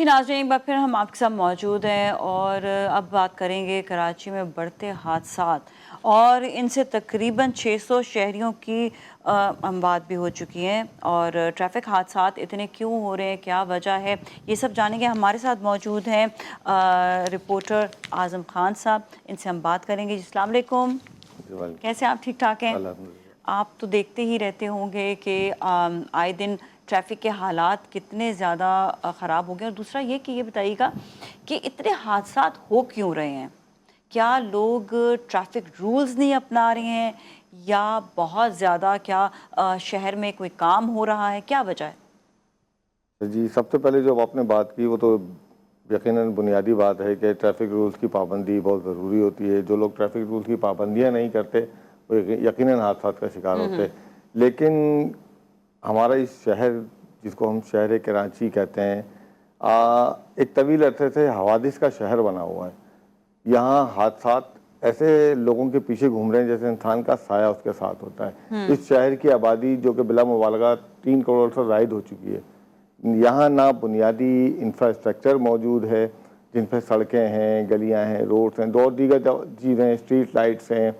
नाज़रीन, एक बार फिर हम आपके साथ मौजूद हैं और अब बात करेंगे कराची में बढ़ते हादसात और इनसे तकरीबन 600 शहरियों की अमवात भी हो चुकी हैं। और ट्रैफिक हादसात इतने क्यों हो रहे हैं, क्या वजह है, ये सब जानेंगे। हमारे साथ मौजूद हैं रिपोर्टर आज़म खान साहब, इनसे हम बात करेंगे। अस्सलाम वालेकुम, कैसे आप? ठीक ठाक हैं? आप तो देखते ही रहते होंगे कि आए दिन ट्रैफिक के हालात कितने ज़्यादा ख़राब हो गए। और दूसरा ये कि ये बताइएगा कि इतने हादसात हो क्यों रहे हैं? क्या लोग ट्रैफिक रूल्स नहीं अपना रहे हैं या बहुत ज़्यादा क्या शहर में कोई काम हो रहा है, क्या वजह है? जी, सबसे पहले जो आपने बात की वो तो यकीनन बुनियादी बात है कि ट्रैफिक रूल्स की पाबंदी बहुत ज़रूरी होती है। जो लोग ट्रैफिक रूल्स की पाबंदियां नहीं करते वो यकीनन हादसात का शिकार होते हैं। लेकिन हमारा इस शहर, जिसको हम शहर कराची कहते हैं, एक तवील अरसे से हवादिस का शहर बना हुआ है। यहाँ हादसात ऐसे लोगों के पीछे घूम रहे हैं जैसे इंसान का साया उसके साथ होता है। इस शहर की आबादी जो कि बिला मुबालगा 3 करोड़ से ज़ायद हो चुकी है। यहाँ ना बुनियादी इंफ्रास्ट्रक्चर मौजूद है जिन पर सड़कें हैं, गलियाँ हैं, रोड्स हैं, और दीगर चीज़ें, स्ट्रीट लाइट्स हैं,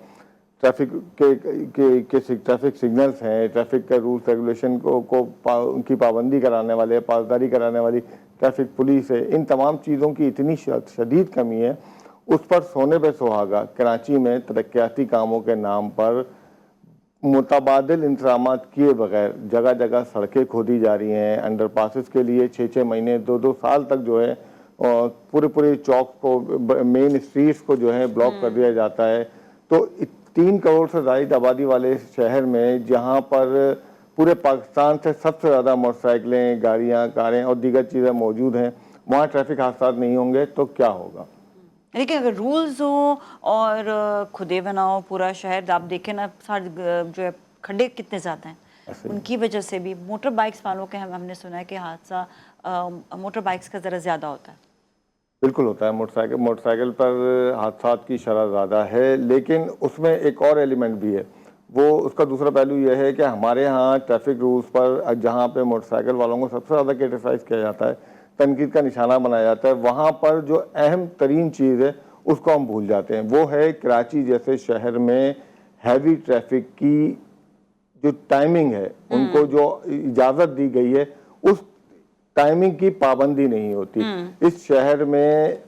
ट्रैफिक ट्रैफिक सिग्नल्स हैं, ट्रैफिक के रूल्स रेगुलेशन उनकी पाबंदी कराने वाले, पासदारी कराने वाली ट्रैफिक पुलिस है। इन तमाम चीज़ों की इतनी शदीद कमी है, उस पर सोने पे सुहागा कराची में तरक्याती कामों के नाम पर मुतबादिल इंतजामात किए बगैर जगह जगह सड़कें खोदी जा रही हैं। अंडर पासिस के लिए 6-6 महीने, 2-2 साल तक जो है पूरे चौक को, मेन स्ट्रीट्स को जो है ब्लॉक कर दिया जाता है। तो 3 करोड़ से ज़ायद आबादी वाले शहर में, जहां पर पूरे पाकिस्तान से सबसे ज़्यादा मोटरसाइकिलें, गाड़ियां, कारें और दीगर चीज़ें मौजूद हैं, वहाँ ट्रैफिक हादसा नहीं होंगे तो क्या होगा? लेकिन अगर रूल्स हो और खुदे बनाओ पूरा शहर, आप देखें ना सारे जो है खड्डे कितने ज़्यादा हैं, उनकी वजह से भी मोटर बाइक्स वालों के हमने सुना है कि हादसा मोटर बाइक्स का ज़रा ज़्यादा होता है। बिल्कुल होता है। मोटरसाइकिल पर हादसात की शरह ज़्यादा है, लेकिन उसमें एक और एलिमेंट भी है। वो उसका दूसरा पहलू यह है कि हमारे यहाँ ट्रैफिक रूल्स पर जहाँ पे मोटरसाइकिल वालों को सबसे ज़्यादा क्रिटिसाइज़ किया जाता है, तनकीद का निशाना बनाया जाता है, वहाँ पर जो अहम तरीन चीज़ है उसको हम भूल जाते हैं। वो है कराची जैसे शहर में हैवी ट्रैफिक की जो टाइमिंग है, उनको जो इजाज़त दी गई है, उस टाइमिंग की पाबंदी नहीं होती। इस शहर में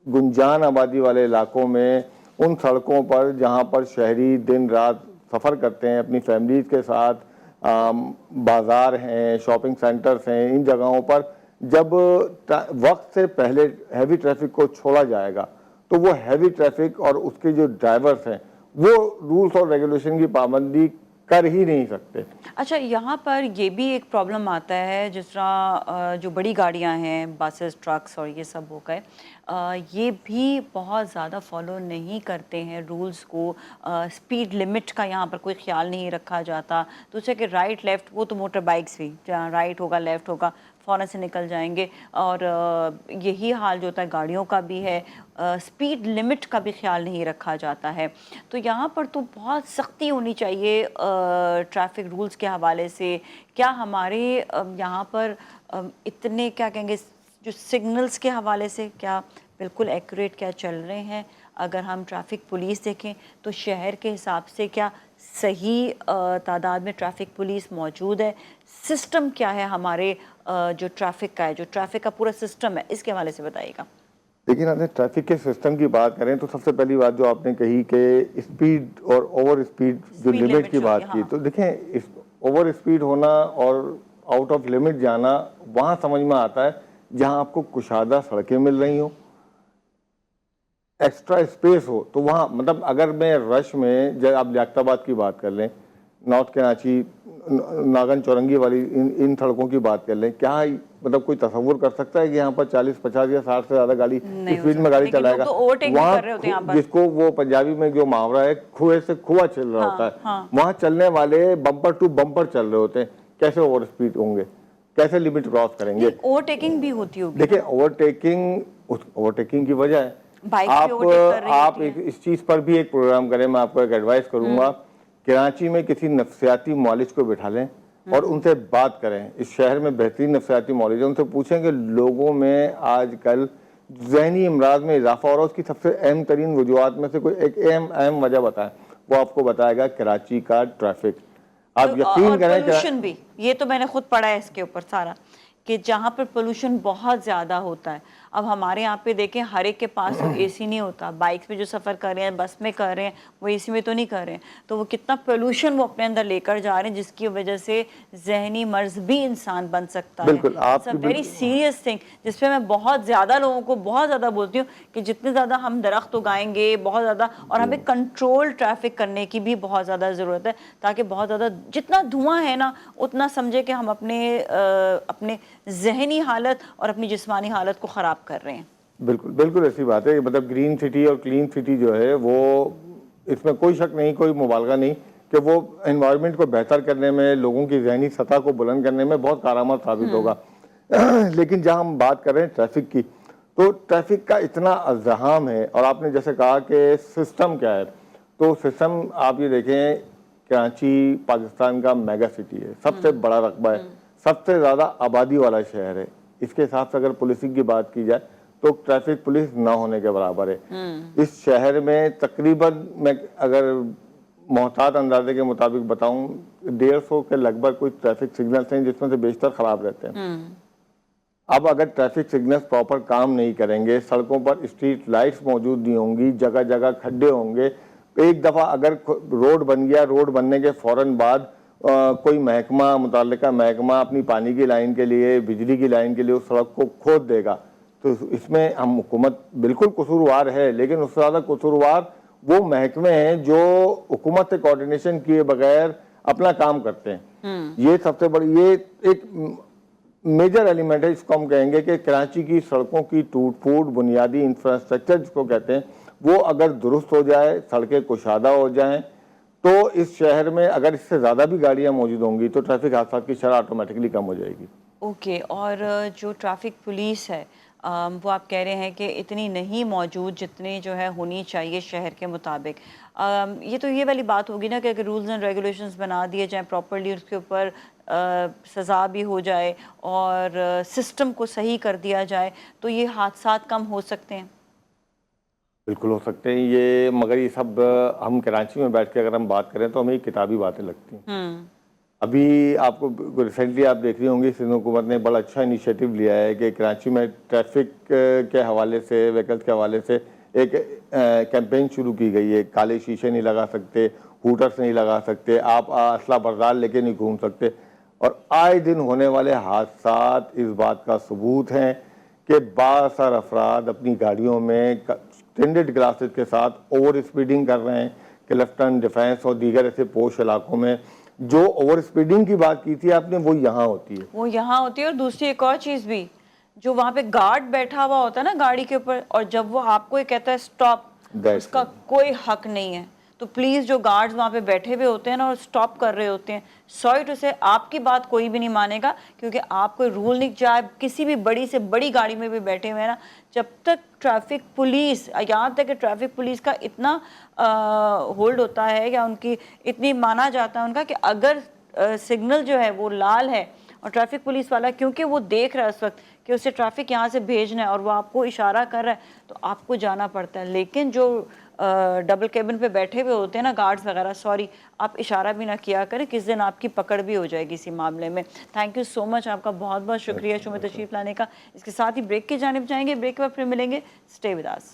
गुंजान आबादी वाले इलाकों में, उन सड़कों पर जहां पर शहरी दिन रात सफ़र करते हैं अपनी फैमिलीज के साथ, बाज़ार हैं, शॉपिंग सेंटर्स हैं, इन जगहों पर जब वक्त से पहले हैवी ट्रैफिक को छोड़ा जाएगा तो वो हैवी ट्रैफिक और उसके जो ड्राइवर्स हैं वो रूल्स और रेगुलेशन की पाबंदी कर ही नहीं सकते। अच्छा, यहाँ पर ये भी एक प्रॉब्लम आता है, जिस तरह जो बड़ी गाड़ियाँ हैं, बसेस, ट्रक्स और ये सब हो गए, ये भी बहुत ज़्यादा फॉलो नहीं करते हैं रूल्स को। स्पीड लिमिट का यहाँ पर कोई ख्याल नहीं रखा जाता। दूसरे कि राइट लेफ़्ट, वो तो मोटर बाइक्स भी, जहाँ राइट होगा लेफ़्ट होगा फ़ौरन से निकल जाएंगे। और यही हाल जो होता है गाड़ियों का भी है, स्पीड लिमिट का भी ख्याल नहीं रखा जाता है। तो यहाँ पर तो बहुत सख्ती होनी चाहिए ट्रैफिक रूल्स के हवाले से। क्या हमारे यहाँ पर इतने क्या कहेंगे जो सिग्नल्स के हवाले से क्या बिल्कुल एक्यूरेट क्या चल रहे हैं? अगर हम ट्रैफिक पुलिस देखें तो शहर के हिसाब से क्या सही तादाद में ट्रैफिक पुलिस मौजूद है? सिस्टम क्या है हमारे जो ट्रैफिक का है, जो ट्रैफिक का पूरा सिस्टम है, इसके हवाले से बताइएगा। लेकिन अगर ट्रैफिक के सिस्टम की बात करें तो सबसे पहली बात जो आपने कही कि स्पीड और ओवर स्पीड जो लिमिट की बात की, तो देखें इस ओवर स्पीड होना और आउट ऑफ लिमिट जाना वहाँ समझ में आता है जहाँ आपको कुशादा सड़कें मिल रही हो, एक्स्ट्रा स्पेस हो, तो वहाँ मतलब अगर मैं रश में, जब आप लियाकताबाद की बात कर लें, नॉर्थ कराची, नागन चौरंगी वाली इन सड़कों की बात कर लें, क्या मतलब कोई तस्वुर कर सकता है कि यहाँ पर 40, 50 या 60 से ज़्यादा गाड़ी स्पीड में गाड़ी चलाएगा? वहाँ जिसको वो पंजाबी में जो मुहावरा है, कुएं से कुआं चल रहा होता है, वहाँ चलने वाले बम्पर टू बम्पर चल रहे होते हैं। कैसे ओवर स्पीड होंगे, कैसे लिमिट क्रॉस करेंगे? ओवरटेकिंग भी होती होगी। देखिए, ओवरटेकिंग की वजह है, आप इस चीज पर भी एक प्रोग्राम करें। मैं आपको एक एडवाइस करूंगा, कराची में किसी नफ्सियाती मुआलिज को बिठा लें, اور ان سے بات کریں. اس شہر میں بہترین نفسیاتی معالج ہیں, ان سے پوچھیں کہ لوگوں میں آج کل ذہنی امراض میں اضافہ ہو رہا ہے, اس کی سب سے اہم ترین وجوہات میں سے کوئی ایک اہم وجہ بتائیں. وہ آپ کو بتائے گا کراچی کا ٹریفک. آپ یقین اور کریں پولوشن بھی, یہ تو میں نے خود پڑھا ہے اس کے اوپر سارا, کہ جہاں پر پولوشن بہت زیادہ ہوتا ہے. اب ہمارے یہاں پہ دیکھیں ہر ایک کے پاس اے سی نہیں ہوتا, بائک پہ جو سفر کر رہے ہیں, بس میں کر رہے ہیں, وہ اے سی میں تو نہیں کر رہے ہیں, تو وہ کتنا پولوشن وہ اپنے اندر لے کر جا رہے ہیں, جس کی وجہ سے ذہنی مرض بھی انسان بن سکتا ہے. بالکل آپ کی ویری سیریس تھنگ, جس پہ میں بہت زیادہ لوگوں کو بہت زیادہ بولتی ہوں کہ جتنے زیادہ ہم درخت اگائیں گے بہت زیادہ, اور ہمیں کنٹرول ٹریفک کرنے کی بھی بہت زیادہ ضرورت ہے, تاکہ بہت زیادہ جتنا دھواں ہے نا اتنا سمجھے کہ ہم اپنے ذہنی حالت اور اپنی جسمانی حالت کو خراب کر رہے ہیں. بالکل بالکل ایسی بات ہے. مطلب گرین سٹی اور کلین سٹی جو ہے وہ, اس میں کوئی شک نہیں, کوئی مبالغہ نہیں کہ وہ انوائرمنٹ کو بہتر کرنے میں, لوگوں کی ذہنی سطح کو بلند کرنے میں بہت کارآمد ثابت ہوگا. لیکن جہاں ہم بات کر رہے ہیں ٹریفک کی, تو ٹریفک کا اتنا ازدحام ہے, اور آپ نے جیسے کہا کہ سسٹم کیا ہے, تو سسٹم آپ یہ دیکھیں, کراچی پاکستان کا میگا سٹی ہے, سب سے بڑا رقبہ ہے, سب سے زیادہ آبادی والا شہر ہے. اس کے حساب سے اگر پولیسنگ کی بات کی جائے تو ٹریفک پولیس نہ ہونے کے برابر ہے. اس شہر میں تقریباً, میں اگر محتاط اندازے کے مطابق بتاؤں, 150 کے لگ بھگ کوئی ٹریفک سگنلز ہیں جس میں سے بیشتر خراب رہتے ہیں. اب اگر ٹریفک سگنلز پراپر کام نہیں کریں گے, سڑکوں پر اسٹریٹ لائٹس موجود نہیں ہوں گی, جگہ جگہ کھڈے ہوں گے, ایک دفعہ اگر روڈ بن گیا, روڈ بننے کے فوراً بعد کوئی محکمہ, متعلقہ محکمہ اپنی پانی کی لائن کے لیے, بجلی کی لائن کے لیے اس سڑک کو کھود دے گا, تو اس میں ہم حکومت بالکل قصوروار ہے, لیکن اس سے زیادہ قصوروار وہ محکمے ہیں جو حکومت سے کوارڈینیشن کیے بغیر اپنا کام کرتے ہیں. یہ سب سے بڑی, یہ ایک میجر ایلیمنٹ ہے, اس کو ہم کہیں گے کہ کراچی کی سڑکوں کی ٹوٹ پھوٹ, بنیادی انفراسٹرکچر جس کو کہتے ہیں, وہ اگر درست ہو جائے, سڑکیں کشادہ ہو جائیں, تو اس شہر میں اگر اس سے زیادہ بھی گاڑیاں موجود ہوں گی تو ٹریفک حادثات کی شرح آٹومیٹکلی کم ہو جائے گی. اوکے, اور جو ٹریفک پولیس ہے وہ آپ کہہ رہے ہیں کہ اتنی نہیں موجود جتنی جو ہے ہونی چاہیے شہر کے مطابق. یہ تو یہ والی بات ہوگی نا کہ اگر رولز اینڈ ریگولیشنز بنا دیے جائیں پراپرلی, اس کے اوپر سزا بھی ہو جائے اور سسٹم کو صحیح کر دیا جائے, تو یہ حادثات کم ہو سکتے ہیں. بالکل ہو سکتے ہیں یہ, مگر یہ سب ہم کراچی میں بیٹھ کے اگر ہم بات کریں تو ہمیں کتابی باتیں لگتی ہیں. ابھی آپ کو ریسنٹلی آپ دیکھ رہی ہوں گی, سندھ حکومت نے بڑا اچھا انیشیٹو لیا ہے کہ کراچی میں ٹریفک کے حوالے سے, وہیکلس کے حوالے سے ایک کیمپین شروع کی گئی ہے. کالے شیشے نہیں لگا سکتے, ہوٹرس نہیں لگا سکتے, آپ اسلحہ بردار لے کے نہیں گھوم سکتے, اور آئے دن ہونے والے حادثات اس بات کا ثبوت ہیں کہ بااثر افراد اپنی گاڑیوں میں ٹینڈڈ گلاسز کے ساتھ اوور اسپیڈنگ کر رہے ہیں. کلفٹن, ڈیفینس اور دیگر ایسے پوش علاقوں میں جو اوور اسپیڈنگ کی بات کی تھی آپ نے, وہ یہاں ہوتی ہے. وہ یہاں ہوتی ہے, اور دوسری ایک اور چیز بھی, جو وہاں پہ گارڈ بیٹھا ہوا ہوتا ہے نا گاڑی کے اوپر, اور جب وہ آپ کو یہ کہتا ہے اسٹاپ, اس کا کوئی حق نہیں ہے. تو پلیز جو گارڈز وہاں پہ بیٹھے ہوئے ہوتے ہیں نا اور اسٹاپ کر رہے ہوتے ہیں, سوری ٹو سے آپ کی بات کوئی بھی نہیں مانے گا, کیونکہ آپ کوئی رول نہیں, چاہے کسی بھی بڑی سے بڑی گاڑی میں بھی بیٹھے ہوئے ہیں نا, جب تک ٹریفک پولیس, یہاں تک کہ ٹریفک پولیس کا اتنا ہولڈ ہوتا ہے یا ان کی اتنی مانا جاتا ہے ان کا, کہ اگر سگنل جو ہے وہ لال ہے اور ٹریفک پولیس والا کیونکہ وہ دیکھ رہا ہے اس وقت کہ اسے ٹریفک یہاں سے بھیجنا ہے اور وہ آپ کو اشارہ کر رہا ہے, تو آپ کو جانا پڑتا ہے. لیکن جو ڈبل کیبن پہ بیٹھے ہوئے ہوتے ہیں نا گارڈز وغیرہ, سوری آپ اشارہ بھی نہ کیا کریں, کس دن آپ کی پکڑ بھی ہو جائے گی اسی معاملے میں. تھینک یو سو مچ, آپ کا بہت بہت شکریہ شو میں تشریف لانے کا. اس کے ساتھ ہی بریک کی جانب جائیں گے, بریک کے بعد پھر ملیں گے. Stay with us.